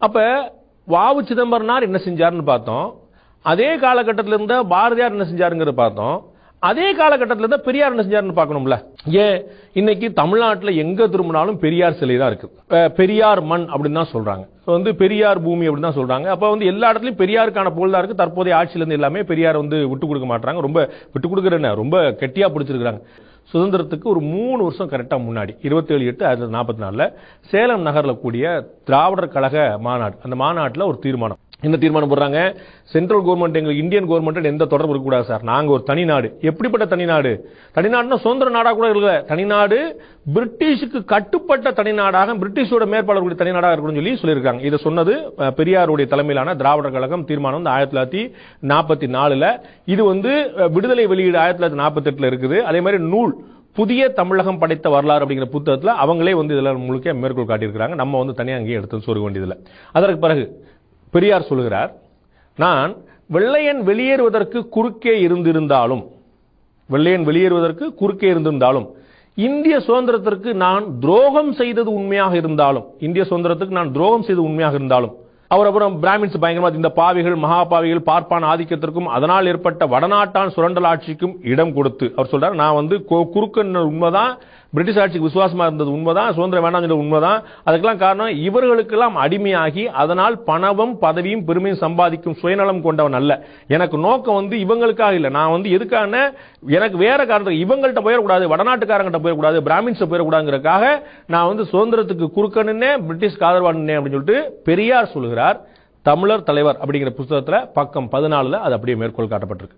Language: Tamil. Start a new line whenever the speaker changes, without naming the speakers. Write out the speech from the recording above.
அப்ப வாவு சிதம்பரனார் என்ன செஞ்சாருன்னு பார்த்தோம். அதே காலகட்டத்தில் இருந்த பாரதியார் என்ன செஞ்சாருங்கிறத பார்த்தோம். அதே காலகட்டத்தில் இருந்த பெரியார் என்ன செஞ்சாருன்னு பார்க்கணும்ல. ஏன் இன்னைக்கு தமிழ்நாட்டில் எங்க திரும்பினாலும் பெரியார் சிலை தான் இருக்கு. பெரியார் மண் அப்படின்னு தான் சொல்றாங்க. பெரியார் பூமி அப்படின்னு தான் சொல்றாங்க. அப்ப எல்லா இடத்துலயும் பெரியாருக்கான புகழ் தான் இருக்கு. தற்போதைய ஆட்சியில இருந்து எல்லாமே பெரியார் விட்டு கொடுக்க மாட்டாங்க. ரொம்ப விட்டு கொடுக்குறேன்னு ரொம்ப கெட்டியா பிடிச்சிருக்காங்க. சுதந்திரத்துக்கு ஒரு 3 வருஷம் கரெக்டா முன்னாடி 27/8/1944 சேலம் நகர்ல கூடிய திராவிடர் கழக மாநாடு. அந்த மாநாட்டில் ஒரு தீர்மானம், என்ன தீர்மானம் போடுறாங்க? சென்ட்ரல் கவர்மெண்ட் எங்களுக்கு இந்தியன் கவர்மெண்ட் எந்த தொடர்பு இருக்கக்கூடாது சார். நாங்க ஒரு தனி நாடு. எப்படிப்பட்ட தனி நாடு? தனிநாடுனா சுதந்திர நாடா கூட இல்ல. தனிநாடு பிரிட்டிஷுக்கு கட்டுப்பட்ட தனிநாடாக, பிரிட்டிஷோட மேற்பாளர்களுடைய தனிநாடாக இருக்கணும்னு சொல்லியிருக்காங்க. இதை சொன்னது பெரியாருடைய தலைமையிலான திராவிடர் கழகம். தீர்மானம் 1944. இது விடுதலை வெளியீடு 1948 இருக்குது. அதே மாதிரி நூல் புதிய தமிழகம் படைத்த வரலாறு அப்படிங்கிற புத்தகத்தில் அவங்களே இதெல்லாம் முழுக்க மேற்கோள் காட்டியிருக்கிறாங்க. நம்ம தனியாக அங்கேயே எடுத்து சொல்ல வேண்டியதில்லை. அதற்கு பிறகு பெரியார் சொல்லுகிறார், நான் வெள்ளையன் வெளியேறுவதற்கு குறுக்கே இருந்திருந்தாலும் இந்திய சுதந்திரத்திற்கு நான் துரோகம் செய்தது உண்மையாக இருந்தாலும் அவர் அப்புறம் பிராமின்ஸ் பயங்கரமா இந்த பாவிகள் மகா பாவிகள் பார்ப்பான் ஆதிக்கத்திற்கும் அதனால் ஏற்பட்ட வடநாட்டான் சுரண்டல் ஆட்சிக்கும் இடம் கொடுத்து அவர் சொல்றார், நான் குறுக்கன் உண்மைதான், பிரிட்டிஷ் ஆட்சிக்கு விசுவாசமா இருந்தது உண்மைதான், சுதந்திரம் வேண்டாம் உண்மைதான். அதுக்கெல்லாம் காரணம் இவர்களுக்கெல்லாம் அடிமையாகி அதனால் பணமும் பதவியும் பெருமையும் சம்பாதிக்கும் சுயநலம் கொண்டவன் அல்ல. எனக்கு நோக்கம் இவங்களுக்காக இல்ல. நான் எதுக்கான எனக்கு வேற காரணம், இவங்கள்ட்ட போயிடக்கூடாது, வடநாட்டுக்காரங்கிட்ட போயிடக்கூடாது, பிராமின்ஸ் போயிடக்கூடாதுங்கிறதுக்காக நான் சுதந்திரத்துக்கு குறுக்கணுன்னே பிரிட்டிஷ்க்கு ஆதரவானே அப்படின்னு சொல்லிட்டு பெரியார் சொல்லுகிறார். தமிழர் தலைவர் அப்படிங்கிற புத்தகத்தில் பக்கம் 14 அது அப்படியே மேற்கோள் காட்டப்பட்டிருக்கு.